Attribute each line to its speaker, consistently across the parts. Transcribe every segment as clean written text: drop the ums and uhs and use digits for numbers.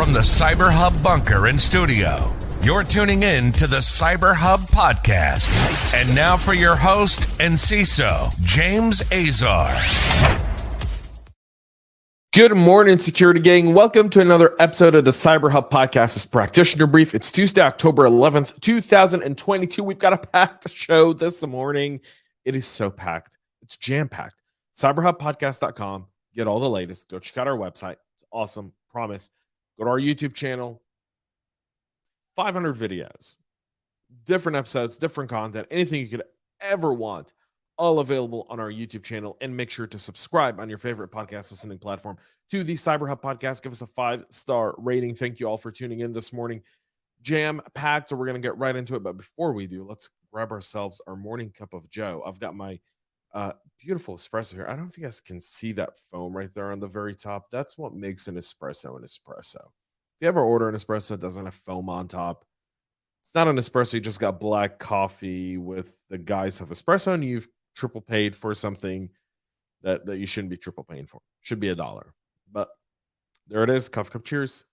Speaker 1: from the CyberHub bunker and studio, you're tuning in to the CyberHub Podcast. And now for your host and CISO, James Azar.
Speaker 2: Good morning, security gang. Welcome to another episode of the CyberHub Podcast. It's Practitioner Brief. It's Tuesday, October 11th, 2022. We've got a packed show this morning. It is so packed. It's jam-packed. CyberHubPodcast.com. Get all the latest. Go check out our website. It's awesome. Promise. Go to our YouTube channel. 500 videos. Different episodes, different content, anything you could ever want. All available on our YouTube channel. And make sure to subscribe on your favorite podcast listening platform to the CyberHub Podcast. Give us a 5-star rating. Thank you all for tuning in this morning. Jam-packed, so we're going to get right into it. But before we do, let's grab ourselves our morning cup of Joe. I've got my beautiful espresso here. I don't know if you guys can see that foam right there on the very top. That's what makes an espresso an espresso. If you ever order an espresso that doesn't have foam on top, it's not an espresso. You just got black coffee with the guise of espresso, and you've triple paid for something that you shouldn't be triple paying for. Should be $1. But there it is. Coffee cup. Cheers.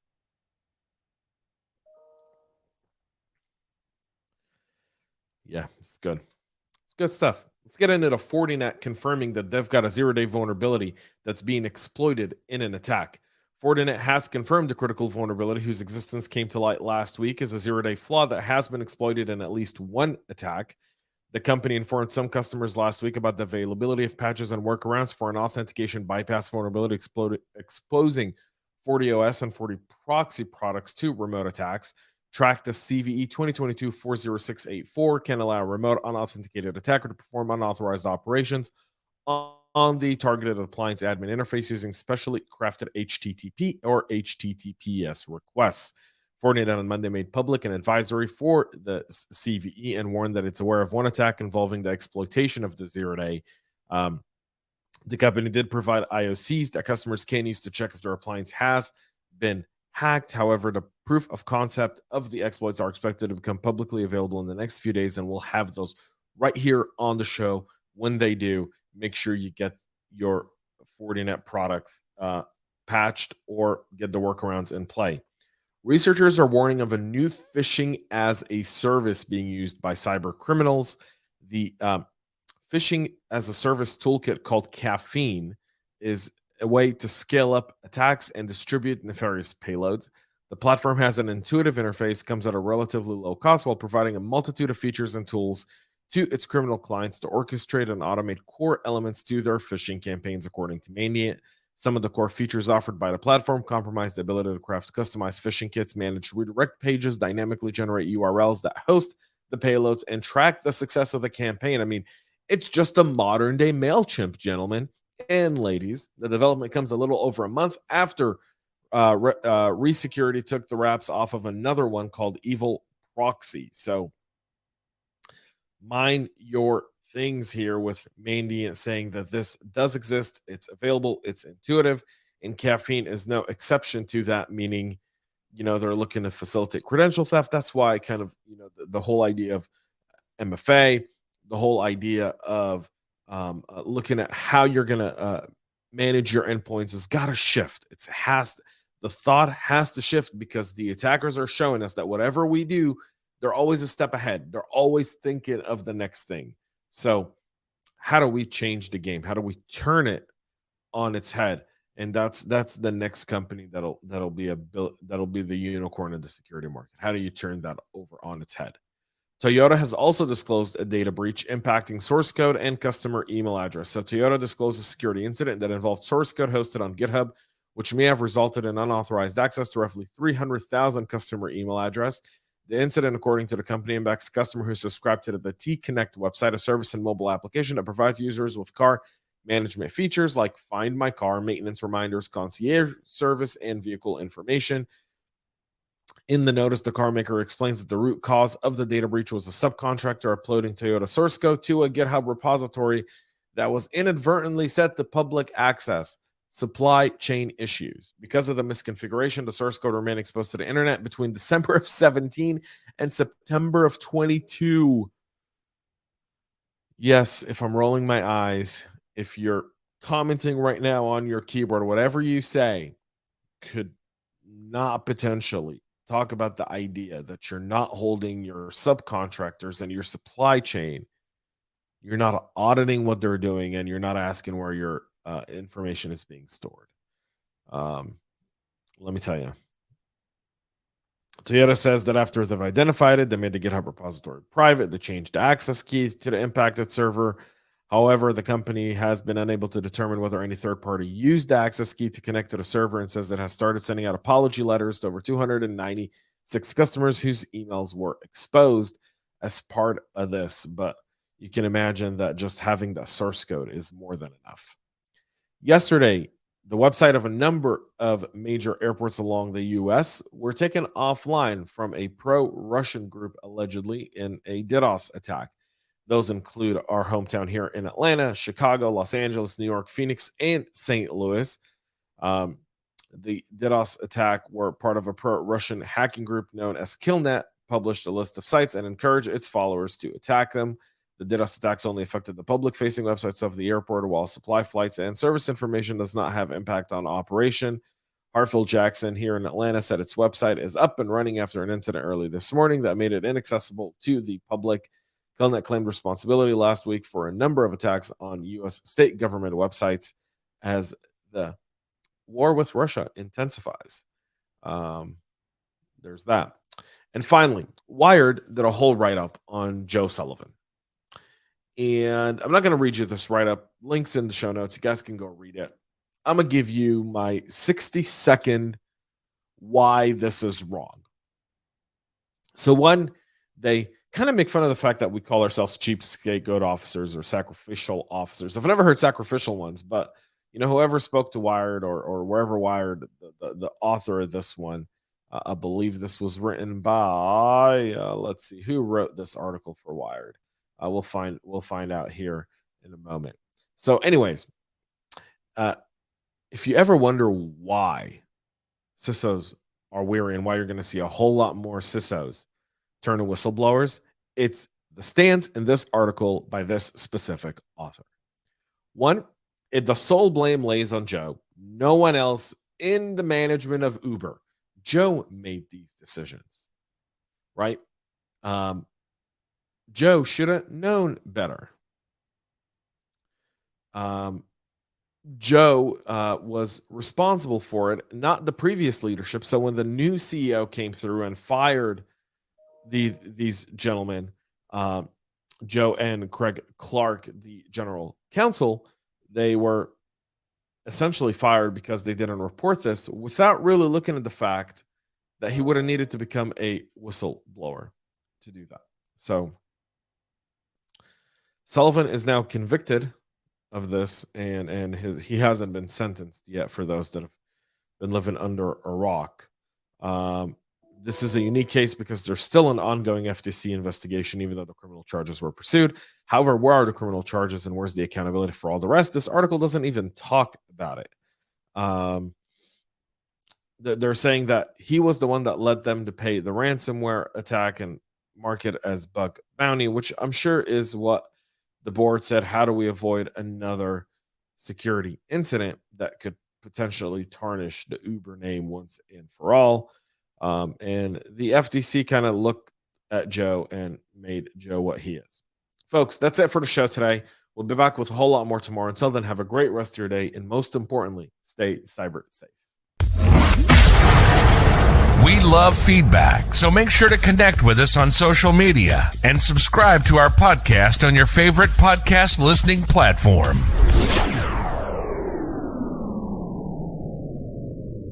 Speaker 2: Yeah, it's good. It's good stuff. Let's get into the Fortinet confirming that they've got a zero-day vulnerability that's being exploited in an attack. Fortinet has confirmed the critical vulnerability whose existence came to light last week as a zero-day flaw that has been exploited in at least one attack. The company informed some customers last week about the availability of patches and workarounds for an authentication bypass vulnerability exposing FortiOS and FortiProxy products to remote attacks. Track the CVE 2022-40684 can allow a remote unauthenticated attacker to perform unauthorized operations on the targeted appliance admin interface using specially crafted HTTP or HTTPS requests. Fortinet on Monday made public an advisory for the CVE and warned that it's aware of one attack involving the exploitation of the zero-day. The company did provide IOCs that customers can use to check if their appliance has been hacked. However, the proof of concept of the exploits are expected to become publicly available in the next few days, and we'll have those right here on the show. When they do, make sure you get your Fortinet products patched or get the workarounds in play. Researchers are warning of a new phishing-as-a-service being used by cyber criminals. The Phishing-as-a-Service toolkit called Caffeine is a way to scale up attacks and distribute nefarious payloads. The platform has an intuitive interface, comes at a relatively low cost while providing a multitude of features and tools to its criminal clients to orchestrate and automate core elements to their phishing campaigns, according to Mandiant. Some of the core features offered by the platform comprise the ability to craft customized phishing kits, manage redirect pages, dynamically generate URLs that host the payloads, and track the success of the campaign. I mean, it's just a modern day MailChimp, gentlemen and ladies. The development comes a little over a month after Resecurity took the wraps off of another one called Evil Proxy. So mind your things here with Mandiant saying that this does exist, it's available, it's intuitive, and Caffeine is no exception to that, meaning, they're looking to facilitate credential theft. That's why kind of, the whole idea of MFA, the whole idea of looking at how you're going to manage your endpoints has got to shift. The thought has to shift because the attackers are showing us that whatever we do, they're always a step ahead. They're always thinking of the next thing. So how do we change the game? How do we turn it on its head? And that's the next company that'll be the unicorn in the security market. How do you turn that over on its head? Toyota has also disclosed a data breach impacting source code and customer email address. So Toyota disclosed a security incident that involved source code hosted on GitHub, which may have resulted in unauthorized access to roughly 300,000 customer email address. The incident, according to the company, impacts a customer who subscribed to the T-Connect website, a service and mobile application that provides users with car management features like Find My Car, maintenance reminders, concierge service, and vehicle information. In the notice, the car maker explains that the root cause of the data breach was a subcontractor uploading Toyota source code to a GitHub repository that was inadvertently set to public access. Supply chain issues. Because of the misconfiguration, the source code remained exposed to the internet between December of 17 and September of 22. Yes, if I'm rolling my eyes, if you're commenting right now on your keyboard, whatever you say could not potentially. Talk about the idea that you're not holding your subcontractors and your supply chain. You're not auditing what they're doing, and you're not asking where your information is being stored. Let me tell you. Toyota says that after they've identified it, they made the GitHub repository private. They changed the access key to the impacted server. However, the company has been unable to determine whether any third party used the access key to connect to the server, and says it has started sending out apology letters to over 296 customers whose emails were exposed as part of this. But you can imagine that just having the source code is more than enough. Yesterday, the website of a number of major airports along the U.S. were taken offline from a pro-Russian group allegedly in a DDoS attack. Those include our hometown here in Atlanta, Chicago, Los Angeles, New York, Phoenix, and St. Louis. The DDoS attack were part of a pro-Russian hacking group known as Killnet, published a list of sites and encouraged its followers to attack them. The DDoS attacks only affected the public-facing websites of the airport, while supply flights and service information does not have impact on operation. Hartfield Jackson here in Atlanta said its website is up and running after an incident early this morning that made it inaccessible to the public. Killnet claimed responsibility last week for a number of attacks on U.S. state government websites as the war with Russia intensifies. There's that. And finally, Wired did a whole write-up on Joe Sullivan. And I'm not going to read you this write-up. Links in the show notes. You guys can go read it. I'm going to give you my 60-second why this is wrong. So one, they kind of make fun of the fact that we call ourselves cheap scapegoat officers or sacrificial officers. I've never heard sacrificial ones, but whoever spoke to Wired or wherever Wired, the author of this one, I believe this was written by, let's see, who wrote this article for Wired. We'll find out here in a moment. So anyways, if you ever wonder why CISOs are weary and why you're going to see a whole lot more CISOs turn to whistleblowers, it's the stance in this article by this specific author. One, the sole blame lays on Joe. No one else in the management of Uber. Joe made these decisions, right? Joe should have known better. Joe was responsible for it, not the previous leadership. So when the new CEO came through and fired these gentlemen, Joe and Craig Clark, the general counsel, they were essentially fired because they didn't report this without really looking at the fact that he would have needed to become a whistleblower to do that. So Sullivan is now convicted of this, and he hasn't been sentenced yet for those that have been living under a rock. This is a unique case because there's still an ongoing FTC investigation, even though the criminal charges were pursued. However, where are the criminal charges and where's the accountability for all the rest? This article doesn't even talk about it. They're saying that he was the one that led them to pay the ransomware attack and mark it as bug bounty, which I'm sure is what the board said. How do we avoid another security incident that could potentially tarnish the Uber name once and for all? And the FTC kind of looked at Joe and made Joe what he is. Folks, that's it for the show today. We'll be back with a whole lot more tomorrow. Until then, have a great rest of your day. And most importantly, stay cyber safe.
Speaker 1: We love feedback, so make sure to connect with us on social media and subscribe to our podcast on your favorite podcast listening platform.